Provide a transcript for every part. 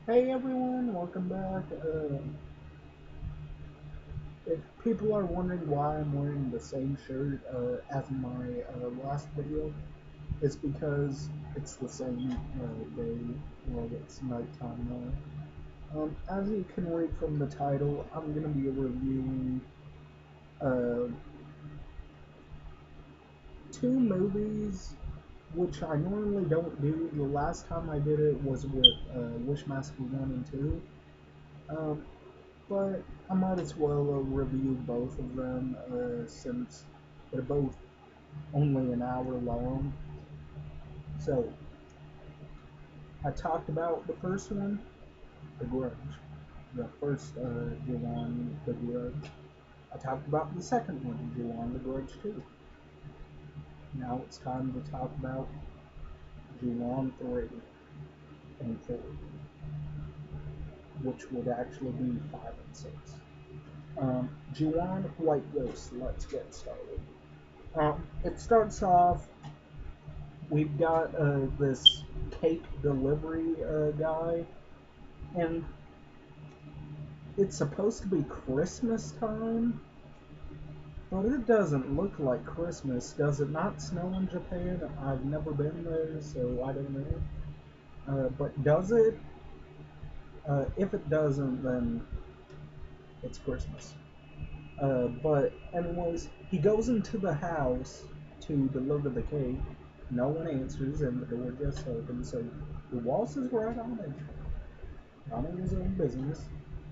Hey everyone, welcome back. If people are wondering why I'm wearing the same shirt as my last video, it's because it's the same day. Well, it's nighttime now. As you can read from the title, I'm going to be reviewing uh, two movies which I normally don't do. The last time I did it was with Wishmaster 1 and 2. Um, but I might as well review both of them since they're both only an hour long. So, I talked about the first one, The Grudge. The first Ju-On, The Grudge. I talked about the second one, Ju-On, The Grudge 2. Now it's time to talk about Ju-On 3 and 4, which would actually be 5 and 6. Ju-On, White Ghost, let's get started. It starts off, we've got this cake delivery guy, and it's supposed to be Christmas time, but it doesn't look like Christmas. Does it not snow in Japan? I've never been there, so I don't know. But does it? If it doesn't, then it's Christmas. But anyways, he goes into the house to deliver the cake. No one answers, and the door just opens. So the waltz is right on it, running his own business,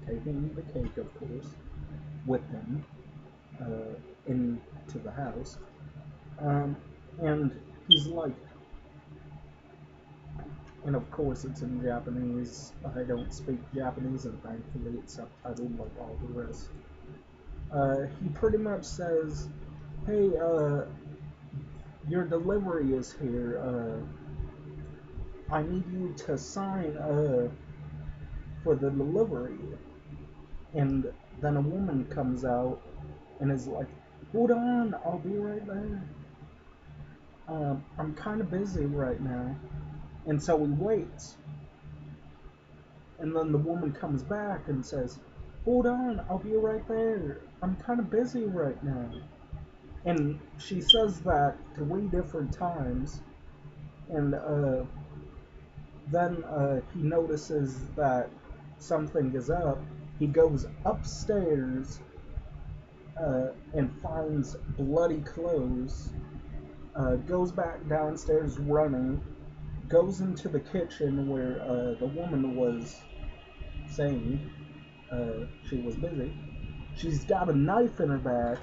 taking the cake, of course, with him uh, into the house. Um, and he's like, and of course it's in Japanese. I don't speak Japanese, and thankfully it's subtitled like all the rest. He pretty much says, "Hey, your delivery is here. I need you to sign for the delivery." And then a woman comes out and is like, "Hold on, I'll be right there. I'm kind of busy right now." And so he waits. And then the woman comes back and says, "Hold on, I'll be right there. I'm kind of busy right now." And she says that 3 different times. And then he notices that something is up. He goes upstairs and finds bloody clothes, goes back downstairs running, goes into the kitchen where the woman was saying she was busy. She's got a knife in her back,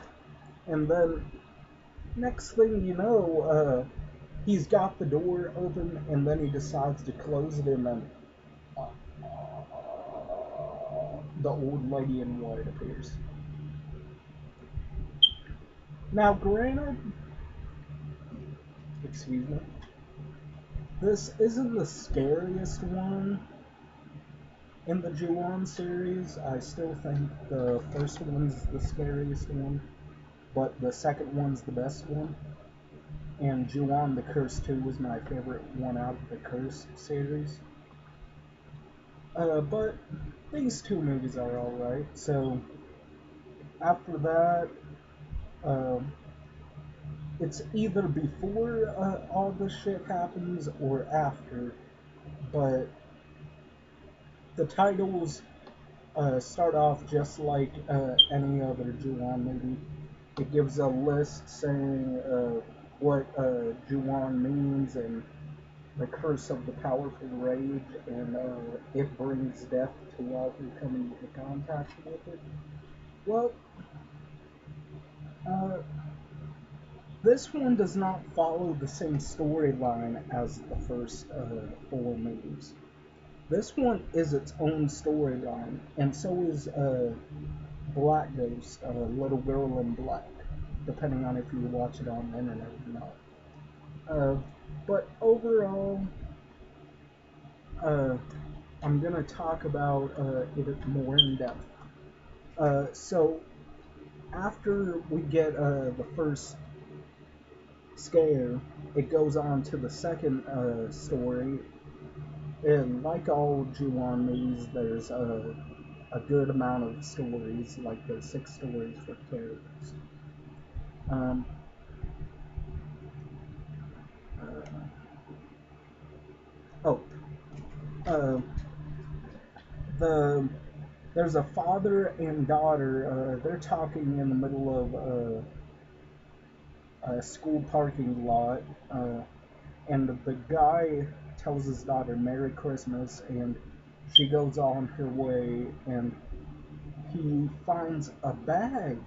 and then next thing you know, he's got the door open, and then he decides to close it, and then uh, the old lady in white appears. Now, granted, excuse me, this isn't the scariest one in the Ju-On series. I still think the first one's the scariest one, but the second one's the best one. And Ju-On the Curse 2 was my favorite one out of the Curse series. But these two movies are alright. So after that, um, it's either before all this shit happens or after. But the titles start off just like any other Ju-On movie. It gives a list saying what Ju-On means and the curse of the powerful rage, and it brings death to all who come into contact with it. Well, uh, this one does not follow the same storyline as the first 4 movies. This one is its own storyline, and so is Black Ghost, Little Girl in Black, depending on if you watch it on the internet or not. Uh, but overall, uh, I'm gonna talk about it more in depth. So after we get the first scare, it goes on to the second story, And like all Ju-on movies, there's a good amount of stories, like there's 6 stories for characters. Um, uh, oh, uh, the there's a father and daughter. They're talking in the middle of a school parking lot, and the guy tells his daughter Merry Christmas, and she goes on her way, and he finds a bag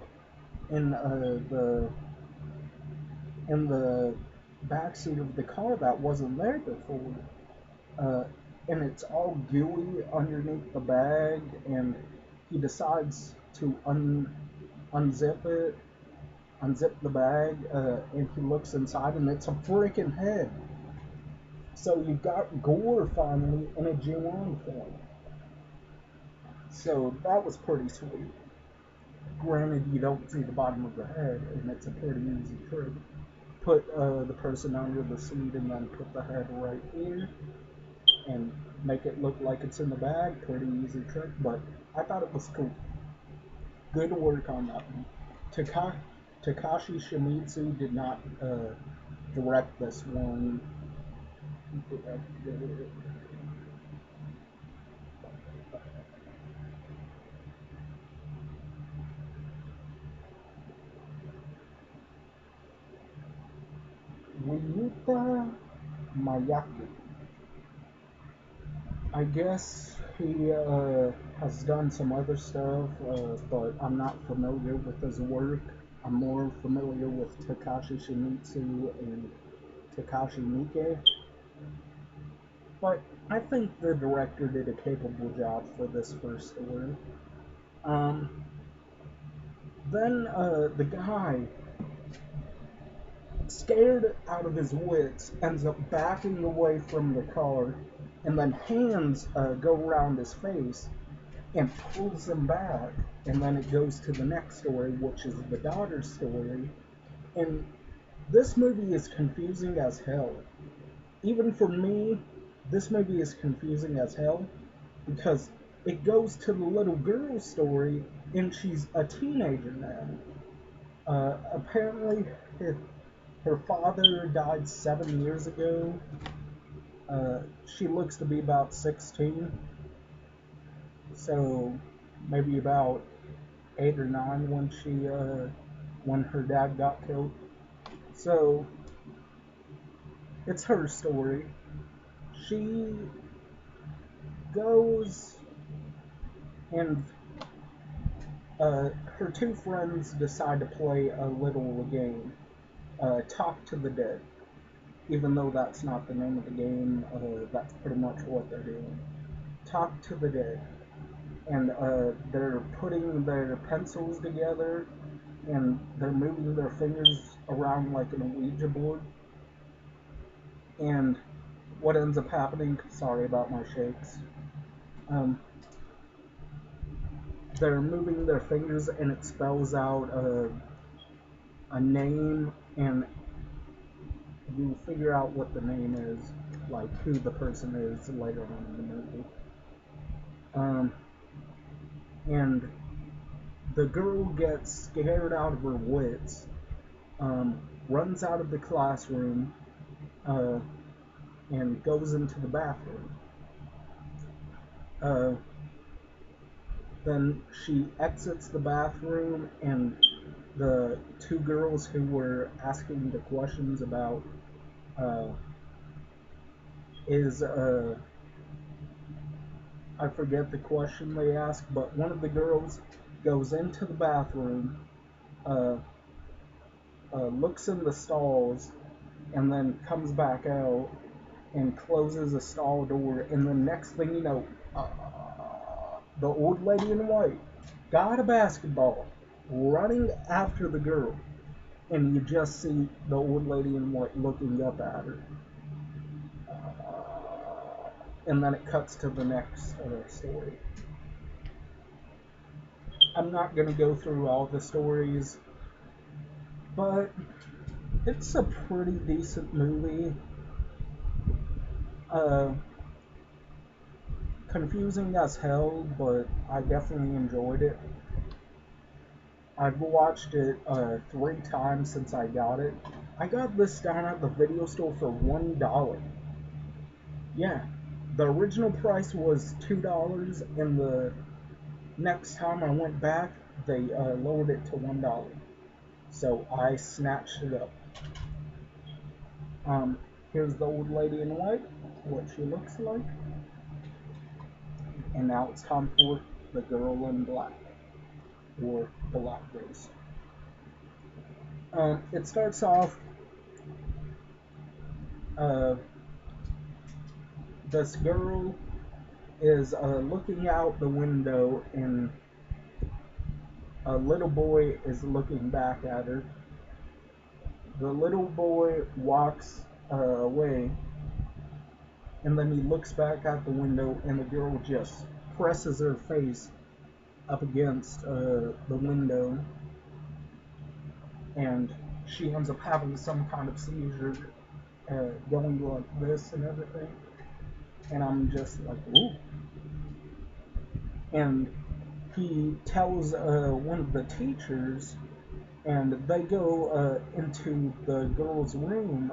in the backseat of the car that wasn't there before, uh, and it's all gooey underneath the bag, and he decides to unzip it, unzip the bag, and he looks inside, and it's a freaking head. So you got gore finally in a Ju-on form. So that was pretty sweet. Granted, you don't see the bottom of the head, and it's a pretty easy trick. Put the person under the seat and then put the head right here and make it look like it's in the bag. Pretty easy trick, but I thought it was cool. Good work on that one. Takashi Shimizu did not direct this one. He directed it. Ryuta Miyake. I guess he has done some other stuff, but I'm not familiar with his work. I'm more familiar with Takashi Shimizu and Takashi Miike. But I think the director did a capable job for this first story. Um, then the guy, scared out of his wits, ends up backing away from the car, and then hands go around his face and pulls him back. And then it goes to the next story, which is the daughter's story. And this movie is confusing as hell. Even for me, this movie is confusing as hell because it goes to the little girl's story, and she's a teenager now. Apparently, her father died 7 years ago. She looks to be about 16, so maybe about 8 or 9 when her dad got killed. So it's her story. She goes and her 2 friends decide to play a little game, Talk to the Dead. Even though that's not the name of the game, that's pretty much what they're doing. Talk to the Dead. And they're putting their pencils together, and they're moving their fingers around like an Ouija board. And what ends up happening, sorry about my shakes, um, they're moving their fingers and it spells out a name, and you figure out what the name is, like who the person is later on in the movie. And the girl gets scared out of her wits, runs out of the classroom, and goes into the bathroom. Then she exits the bathroom, and the 2 girls who were asking the questions about is I forget the question they asked, but one of the girls goes into the bathroom, uh, looks in the stalls, and then comes back out and closes a stall door, and the next thing you know, the old lady in white got a basketball running after the girl, and you just see the old lady in white looking up at her. And then it cuts to the next story. I'm not going to go through all the stories, but it's a pretty decent movie. confusing as hell, but I definitely enjoyed it. I've watched it 3 times since I got it. I got this down at the video store for $1. Yeah, the original price was $2, and the next time I went back, they lowered it to $1. So I snatched it up. Here's the old lady in white, what she looks like. And now it's time for the girl in black, or Black Ghost. It starts off, this girl is looking out the window, and a little boy is looking back at her. The little boy walks away, and then he looks back out the window, and the girl just presses her face up against the window, and she ends up having some kind of seizure, going like this and everything. And I'm just like, ooh. And he tells one of the teachers, and they go into the girl's room,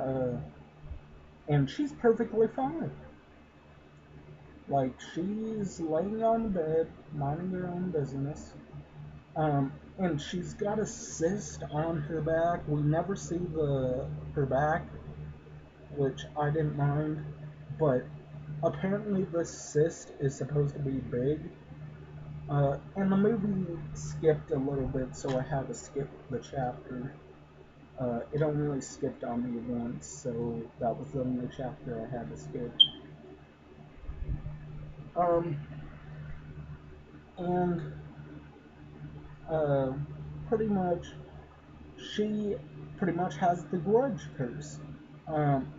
and she's perfectly fine. Like, she's laying on the bed, minding her own business. And she's got a cyst on her back. We never see her back, which I didn't mind, but apparently this cyst is supposed to be big. And the movie skipped a little bit, so I had to skip the chapter. It only skipped on me once, so that was the only chapter I had to skip. And pretty much, she pretty much has the grudge curse.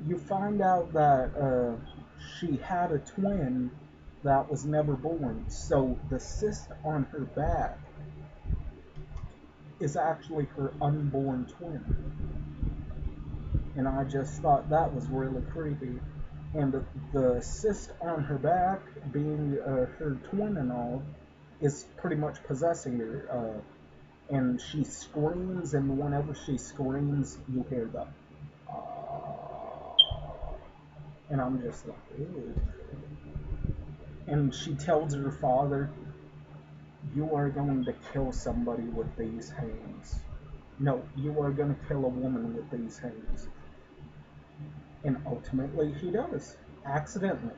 You find out that she had a twin that was never born, so the cyst on her back is actually her unborn twin. And I just thought that was really creepy. And the cyst on her back, being her twin and all, is pretty much possessing her. And she screams, and whenever she screams, you hear the and I'm just like, ew. And she tells her father, "You are going to kill somebody with these hands. No, you are going to kill a woman with these hands." And ultimately, he does. Accidentally.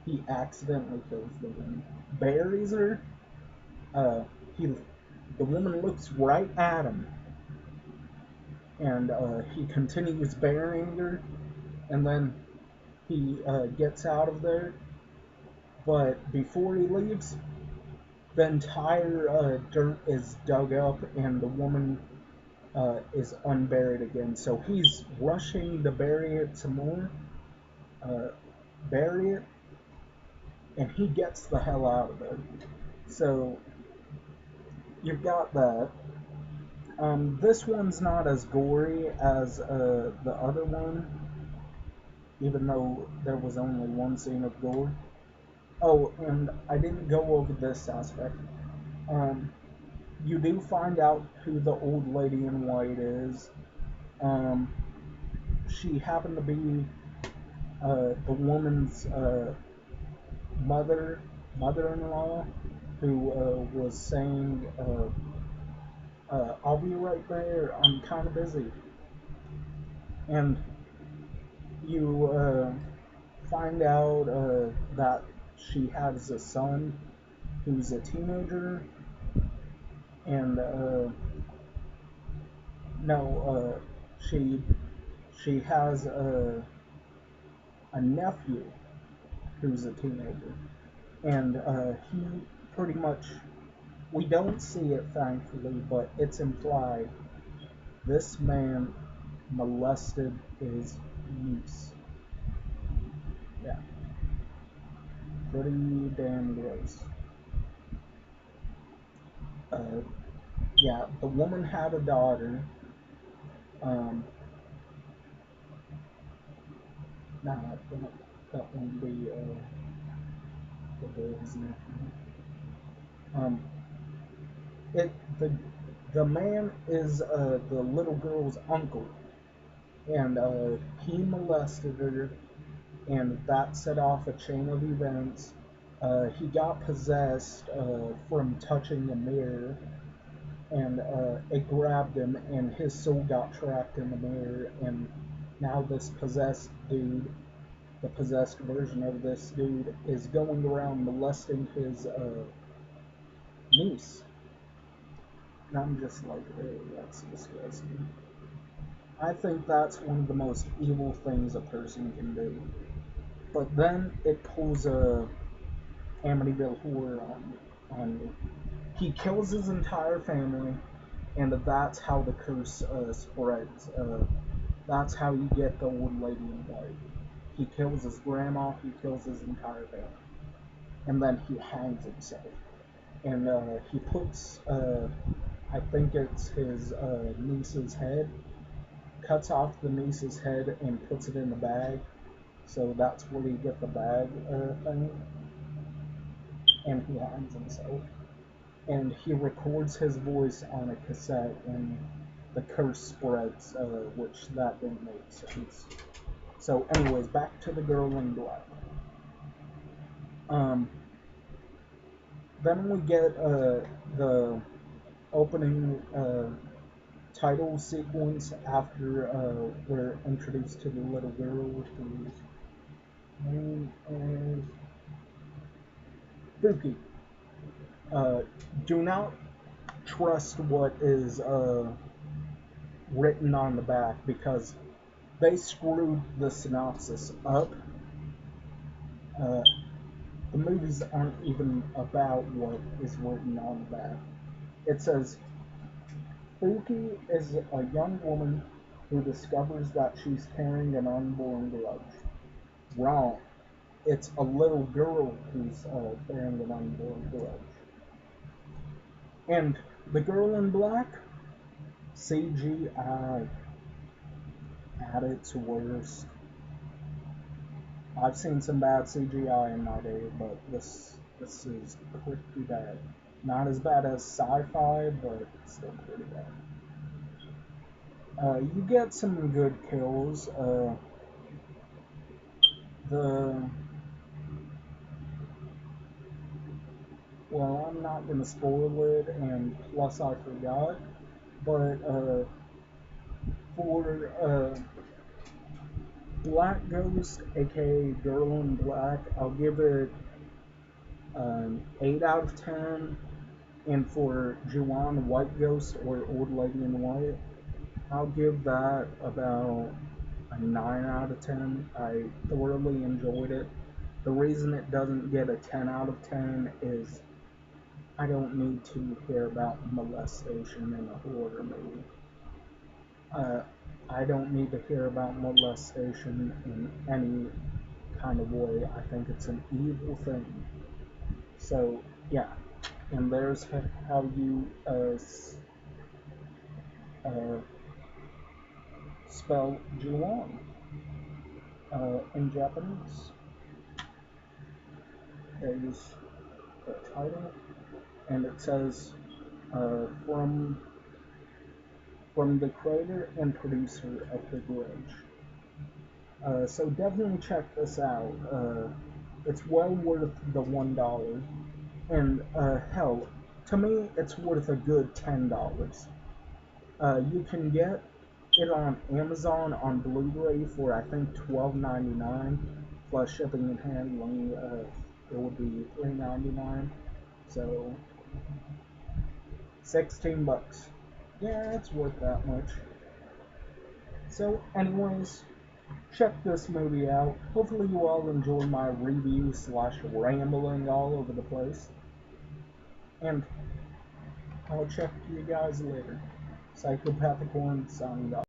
He accidentally kills the woman. Buries her. Uh, he, the woman looks right at him. And he continues burying her. And then he gets out of there. But before he leaves, the entire dirt is dug up, and the woman is unburied again. So he's rushing to bury it some more, bury it, and he gets the hell out of there. So you've got that. This one's not as gory as the other one, even though there was only one scene of gore. Oh, and I didn't go over this aspect. You do find out who the old lady in white is. She happened to be the woman's mother-in-law, who was saying, "I'll be right there. I'm kind of busy." And you find out that she has a son who's a teenager, and no, she has a nephew who's a teenager, and he pretty much, we don't see it thankfully, but it's implied, this man molested his niece. Yeah, pretty damn gross. Uh, yeah, the woman had a daughter. Um, nah, that won't be the his nephew. Um, it the man is the little girl's uncle, and he molested her, and that set off a chain of events. He got possessed from touching a mirror, and it grabbed him, and his soul got trapped in the mirror, and now this possessed dude, the possessed version of this dude, is going around molesting his niece. And I'm just like, hey, that's disgusting. I think that's one of the most evil things a person can do. But then it pulls a Amityville Horror on you. He kills his entire family, and that's how the curse spreads. That's how you get the old lady in white. He kills his grandma, he kills his entire family, and then he hangs himself. And he puts, I think it's his niece's head, cuts off the niece's head and puts it in the bag. So that's where you get the bag thing. And he hangs himself. And he records his voice on a cassette, and the curse spreads, which that didn't make sense. So, anyways, back to the girl in black. Then we get the opening title sequence after we're introduced to the little girl whose name is Spooky. Do not trust what is written on the back, because they screwed the synopsis up. The movies aren't even about what is written on the back. It says, Spooky is a young woman who discovers that she's carrying an unborn grudge. Wrong. It's a little girl who's carrying an unborn grudge. And the girl in black, CGI at its worst. I've seen some bad CGI in my day, but this is pretty bad. Not as bad as sci-fi, but still pretty bad. You get some good kills. Well, I'm not gonna spoil it, and plus I forgot, but for Black Ghost, aka Girl in Black, I'll give it an 8 out of 10. And for Juwan White Ghost, or Old Lady in White, I'll give that about a 9 out of 10. I thoroughly enjoyed it. The reason it doesn't get a 10 out of 10 is I don't need to hear about molestation in a horror movie. I don't need to hear about molestation in any kind of way. I think it's an evil thing. So, yeah. And there's how you spell Juwan in Japanese. There's the title, and it says from the creator and producer of The Grudge. So definitely check this out. It's well worth the $1, and hell, to me, it's worth a good $10. You can get it on Amazon on Blu-ray for I think $12.99 plus shipping and handling. It would be $3.99, so $16. Yeah, it's worth that much. So, anyways, check this movie out. Hopefully, you all enjoy my review / rambling all over the place, and I'll check you guys later. Psychopath1c signing off.